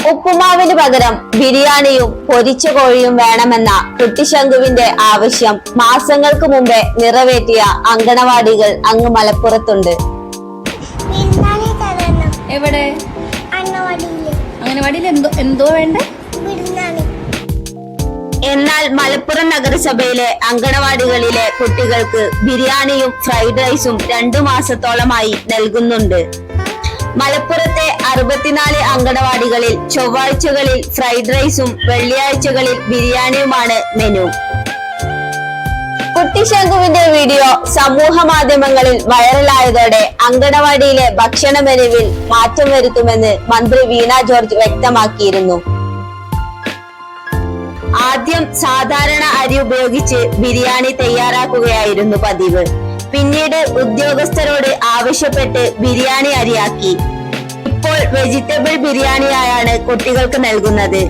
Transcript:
ഉപ്പുമാവിന് പകരം ബിരിയാണിയും പൊരിച്ച കോഴിയും വേണമെന്ന കുട്ടിശങ്കുവിന്റെ ആവശ്യം മാസങ്ങൾക്ക് മുമ്പേ നിറവേറ്റിയ അങ്കണവാടികൾ അങ്ങ് മലപ്പുറത്തുണ്ട്. എവിടെ? അംഗനവാടിയിൽ എന്തോ വേണ്ടേ? എന്നാൽ മലപ്പുറം നഗരസഭയിലെ അങ്കണവാടികളിലെ കുട്ടികൾക്ക് ബിരിയാണിയും ഫ്രൈഡ് റൈസും 2 മാസത്തോളമായി നൽകുന്നുണ്ട്. മലപ്പുറത്തെ 64 അങ്കണവാടികളിൽ ചൊവ്വാഴ്ചകളിൽ ഫ്രൈഡ് റൈസും വെള്ളിയാഴ്ചകളിൽ ബിരിയാണിയുമാണ് മെനു. കുട്ടിശങ്കുവിന്റെ വീഡിയോ സമൂഹ മാധ്യമങ്ങളിൽ വൈറലായതോടെ അങ്കണവാടിയിലെ ഭക്ഷണ മെനുവിൽ മാറ്റം വരുത്തുമെന്ന് മന്ത്രി വീണ ജോർജ് വ്യക്തമാക്കിയിരുന്നു. ആദ്യം സാധാരണ അരി ഉപയോഗിച്ച് ബിരിയാണി തയ്യാറാക്കുകയായിരുന്നു പതിവ്. പിന്നീട് ഉദ്യോഗസ്ഥരോട് ആവശ്യപ്പെട്ട് ബിരിയാണി അരിയാക്കി. ഇപ്പോൾ വെജിറ്റബിൾ ബിരിയാണിയായാണ് കുട്ടികൾക്ക് നൽകുന്നത്.